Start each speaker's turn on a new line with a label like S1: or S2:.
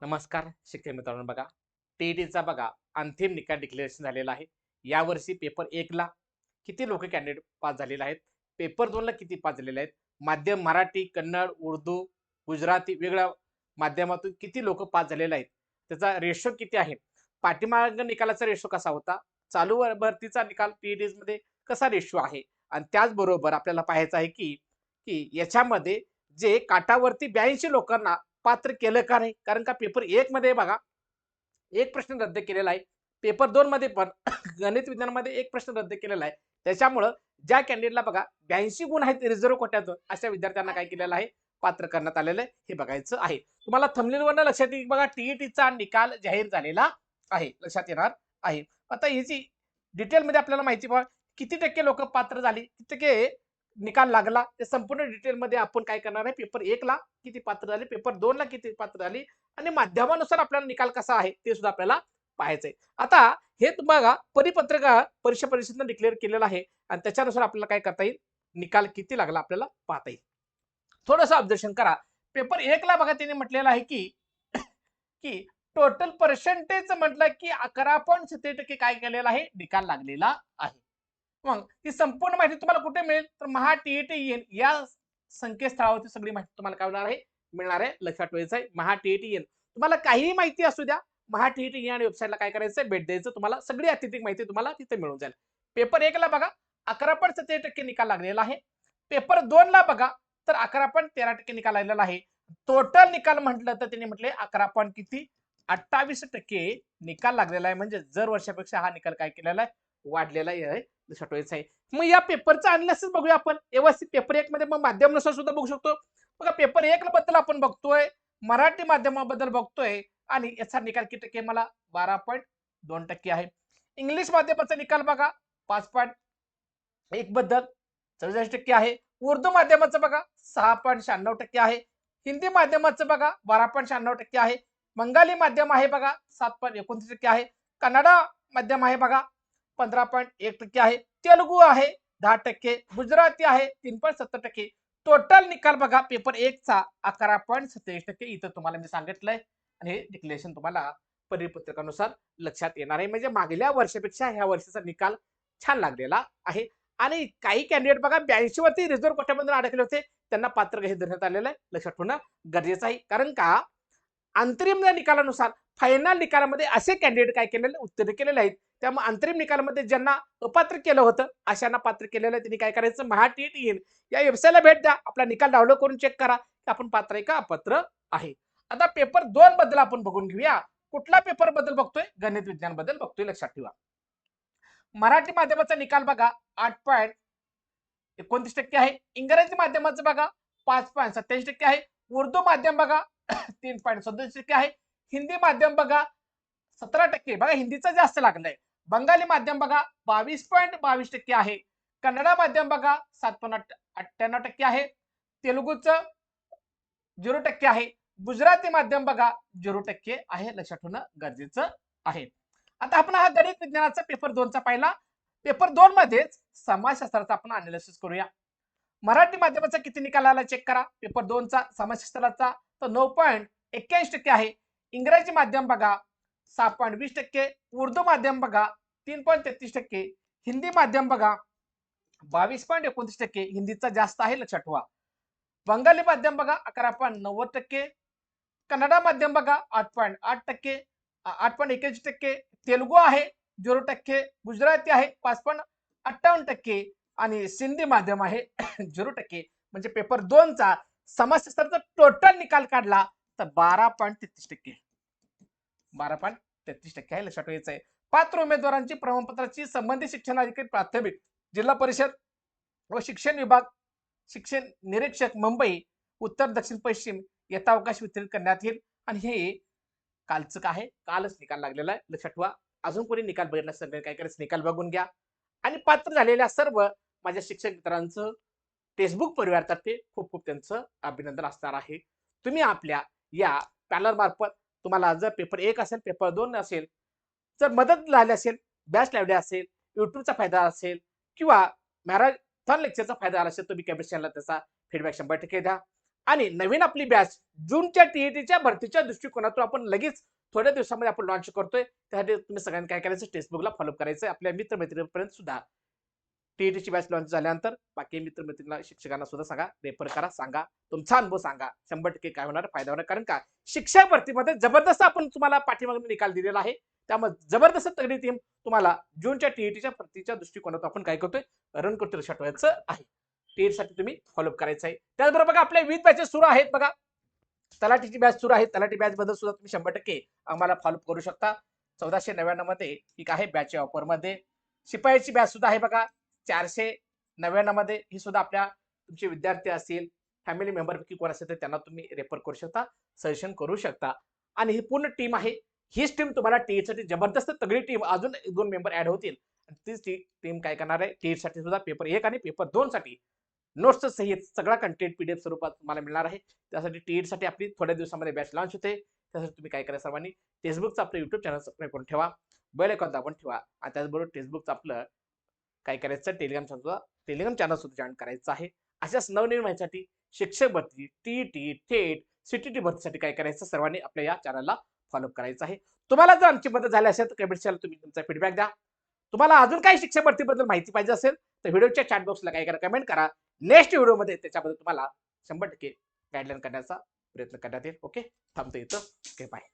S1: नमस्कार शिक्षक मित्रांनो. बघा, टीईटीचा बघा अंतिम निकाल डिक्लेरेशन झालेला आहे. यावर्षी पेपर 1 ला किती लोक कॅन्डिडेट पास झालेले आहेत, पेपर 2 ला किती पास झालेले आहेत, माध्यम मराठी, कन्नड, उर्दू, गुजराती वेगळ्या माध्यमातून किती लोक पास झालेले आहेत, त्याचा रेशो किती आहे, पाठीमाग निकालाचा रेशो कसा होता, चालू भरतीचा निकाल टीईटी मध्ये कसा रेशो आहे, आणि त्याचबरोबर आपल्याला पाहायचं आहे की की याच्यामध्ये जे काठावरती 82 लोकांना पात्र केलं का नाही. कारण का पेपर 1 मध्ये बघा एक प्रश्न रद्द केलेला आहे. पेपर 2 मध्ये पण गणित विज्ञानामध्ये एक प्रश्न रद्द केलेला आहे. त्याच्यामुळं ज्या कॅन्डिडेटला बघा 82 गुण आहेत रिझर्व्ह कोट्यातून, अशा विद्यार्थ्यांना काय केलेलं आहे, पात्र करण्यात आलेलं आहे. हे बघायचं आहे. तुम्हाला थंबनेलवरनं लक्षात येईल बघा, टीईटीचा निकाल जाहीर झालेला आहे. लक्षात येणार आहे. आता ह्याची डिटेलमध्ये आपल्याला माहिती पहा, किती टक्के लोक पात्र झाली, किती टक्के निकाल लागला, ते संपूर्ण डिटेलमध्ये आपण काय करणार आहे. पेपर 1 ला किती पात्र झाले, पेपर 2 ला किती पात्र झाली, आणि माध्यमानुसार आपल्याला निकाल कसा आहे ते सुद्धा आपल्याला पाहायचंय. आता हे बघा, परिपत्रक परीक्षा परिषदेनं डिक्लेअर केलेलं आहे, आणि त्याच्यानुसार आपल्याला काय करता येईल, निकाल किती लागला आपल्याला पाहता येईल. थोडंसं ऑब्झर्वेशन करा. पेपर 1 ला बघा त्यांनी म्हटलेलं आहे की की टोटल पर्सेंटेज म्हटलं की 11.70% काय केलेलं आहे, निकाल लागलेला आहे. मग ही संपूर्ण माहिती तुम्हाला कुठे मिळेल, तर महा टीईटी या संकेतस्थळावरती सगळी माहिती तुम्हाला काय होणार आहे, मिळणार आहे. लक्षात ठेवायचं आहे, महा टीईटी तुम्हाला काहीही माहिती असू द्या, महा टीईटी आणि वेबसाईटला काय करायचं, भेट द्यायचं, तुम्हाला सगळी अतिरिक्त माहिती तुम्हाला तिथे मिळून जाईल. पेपर 1 ला बघा 11.70% निकाल लागलेला आहे. पेपर 2 ला बघा तर 11.13% निकाल लागलेला आहे. टोटल निकाल म्हटलं तर त्यांनी म्हटले 11 किती 28% निकाल लागलेला आहे. म्हणजे जर वर्षापेक्षा हा निकाल काय केलेला आहे, वाढलेला आहे. लक्षात ठेवायचं आहे. मग या पेपरचा अनालिसिस बघूया आपण व्यवस्थित. पेपर 1 मध्ये मग माध्यमानुसार सुद्धा बघू शकतो. बघा, पेपर 1 बद्दल आपण बघतोय, मराठी माध्यमाबद्दल बघतोय, आणि याचा निकाल किती टक्के, मला 12.2% आहे. इंग्लिश माध्यमाचा निकाल बघा 5.1 बद्दल 44% आहे. उर्दू माध्यमाचं बघा 6.96% आहे. हिंदी माध्यमाचं बघा 12.96% आहे. बंगाली माध्यम आहे बघा 7.29% आहे. कन्नडा माध्यम आहे बघा 15.1% आहे. तेलुगू आहे 10%, गुजराती आहे 3.70%. टोटल निकाल बघा पेपर 1 चा 11.27% इथं तुम्हाला मी सांगितलंय, आणि हे डिक्लेरेशन तुम्हाला परिपत्रकानुसार लक्षात येणार आहे. म्हणजे मागल्या वर्षापेक्षा ह्या वर्षीचा निकाल छान लागलेला आहे. आणि काही कॅन्डिडेट बघा 82 वरती रिझर्व्ह कोट्यामधून अडकले होते, त्यांना पात्र गृहीत धरण्यात आलेलं आहे. लक्षात ठेवणं गरजेचं आहे. कारण का अंतरिम निकालानुसार फायनल निकालामध्ये असे कॅन्डिडेट काय केलेले, उत्तीर्ण केलेले आहेत. त्यामुळे अंतरिम निकालामध्ये ज्यांना अपात्र केलं होतं, अशांना पात्र केलेलं आहे. त्यांनी काय करायचं, महा टीईटी या वेबसाईटला भेट द्या, आपला निकाल डाउनलोड करून चेक करा की आपण पात्र आहे का अपात्र आहे. आता पेपर 2 बद्दल आपण बघून घेऊया. कुठला पेपर बद्दल बघतोय, गणित विज्ञान बद्दल बघतोय. लक्षात ठेवा, मराठी माध्यमाचा निकाल बघा 8.29% आहे. इंग्रजी माध्यमाचं बघा 5.87% आहे. उर्दू माध्यम बघा 3.37% आहे. हिंदी माध्यम बघा 17%, बघा हिंदीचं जास्त लागलंय. बंगाली माध्यम बघा 22.22% आहे. कन्नडा माध्यम बघा 7.98% आहे. तेलुगूचं 0% आहे. गुजराती माध्यम बघा 0% आहे. लक्षात ठेवणं गरजेचं आहे. आता आपण हा गणित विज्ञानाचा पेपर 2 चा पाहिला. पेपर 2 मध्येच समाजशास्त्राचा आपण अनालिसिस करूया. मराठी माध्यमाचा किती निकाल आला चेक करा. पेपर 2 चा समाजशास्त्राचा तर 9.81% आहे. इंग्रजी माध्यम बघा 6.20%, उर्दू माध्यम बघा 3.33%, हिंदी माध्यम बघा 22.29%, हिंदीचा जास्त आहे. लक्षात ठेवा. बंगाली माध्यम बघा 11.90%, कन्नडा माध्यम बघा 8.8%, 8.81%, तेलुगू आहे 0%, गुजराती आहे 5.58%, आणि सिंधी माध्यम आहे 0%. म्हणजे पेपर 2 चा समाजशास्त्राचा टोटल निकाल काढला तर 12.33%, 12.33% आहे. लक्षात ठेवायचं आहे. पात्र उमेदवारांची प्रमाणपत्राची संबंधित शिक्षणाधिकारी प्राथमिक, जिल्हा परिषद व शिक्षण विभाग, शिक्षण निरीक्षक मुंबई उत्तर दक्षिण पश्चिम यथावकाश वितरित करण्यात येईल. आणि हे कालचं काय आहे, कालच निकाल लागलेला आहे. लक्षात ठेवा. अजून कोणी निकाल बघितला सगळे काय करायचं, निकाल बघून घ्या. आणि पात्र झालेल्या सर्व माझ्या शिक्षक मित्रांचं फेसबुक परिवारातर्फे खूप खूप त्यांचं अभिनंदन असणार आहे. तुम्ही आपल्या या पॅनल मार्फत तुम्हाला जर पेपर 1 असेल, पेपर 2 असेल, जर मदत झाली असेल, बॅच लावली असेल, युट्यूबचा फायदा असेल, किंवा मॅरेथॉन लेक्चरचा फायदा आला असेल, तुम्ही कमेंट चॅनलला त्याचा फीडबॅक 100% द्या. आणि नवीन आपली बॅच जूनच्या टीईटीच्या भरतीच्या दृष्टिकोनातून आपण लगेच थोड्या दिवसामध्ये आपण लॉन्च करतोय. त्यासाठी तुम्ही सगळ्यांनी काय करायचं, टेक्स्टबुकला फॉलो करायचं. आपल्या मित्रमैत्रिणींपर्यंत सुद्धा टीईटीची बॅच लॉन्च झाल्यानंतर बाकी मित्रमैत्रिणींना, शिक्षकांना सुद्धा सांगा, रेफर करा, सांगा, तुमचा अनुभव सांगा. 100% काय होणार, फायदा होणार. कारण का शिक्षक भरतीमध्ये जबरदस्त आपण तुम्हाला पाठीमागे निकाल दिलेला आहे. त्यामुळे जबरदस्त तगडी टीम तुम्हाला जूनच्या टीईटीच्या भरतीच्या दृष्टिकोनातून आपण काय करतोय, रन करतोय शटवायचं आहे. टीईटीसाठी तुम्ही फॉलोअप करायचं आहे. त्याचबरोबर बघा आपल्या 20 बॅचेस सुरू आहेत. बघा तलाठीची बॅच सुरू आहे. तलाठी बॅच बद्दल सुद्धा तुम्ही 100% आम्हाला फॉलोअप करू शकता. 1499 मध्ये ही आहे बॅच ऑफर मध्ये. शिपायाची बॅच सुद्धा आहे बघा 499 मध्ये. ही सुद्धा आपल्या तुमचे विद्यार्थी असतील, फॅमिली मेंबर पैकी कोण असेल तर त्यांना तुम्ही रेफर करू शकता, सजेशन करू शकता. आणि ही पूर्ण टीम आहे. हीच टीम तुम्हाला टीईसाठी जबरदस्त तगडी टीम, अजून 2 मेंबर ऍड होतील. तीच टीम काय करणार आहे, टीईसाठी सुद्धा पेपर 1 आणि पेपर 2 साठी नोट्स सहित सगळा कंटेंट पीडीएफ स्वरूपात तुम्हाला मिळणार आहे. त्यासाठी टीईसाठी आपली थोड्या दिवसामध्ये बॅच लॉन्च होते. त्यासाठी तुम्ही काय करा, सर्वांनी टेक्स्टबुकचं आपलं युट्यूब चॅनल सबस्क्राईब करून ठेवा, बेल आयकॉन दाबून ठेवा. आणि त्याचबरोबर टेक्स्टबुकचं आपलं काय करायचं, टेलिग्राम चॅनल सुद्धा जॉईन करायचं आहे. अशाच नवनवीन माहितीसाठी शिक्षक भरती, टीईटी, थेट, सीटीटी भरतीसाठी काय करायचं, सर्वांनी आपल्या या चॅनलला फॉलो करायचं आहे. तुम्हाला जर आमची मदत झाली असेल तर कमेंट तुम्ही तुमचा फीडबॅक द्या. तुम्हाला अजून काही शिक्षक भरतीबद्दल माहिती पाहिजे असेल तर व्हिडिओच्या चॅट बॉक्सला काय करा, कमेंट करा. नेक्स्ट व्हिडिओमध्ये त्याच्याबद्दल तुम्हाला 100% गाईडलाईन करण्याचा प्रयत्न करण्यात येईल. ओके, थांबतो इथं. Okay, bye.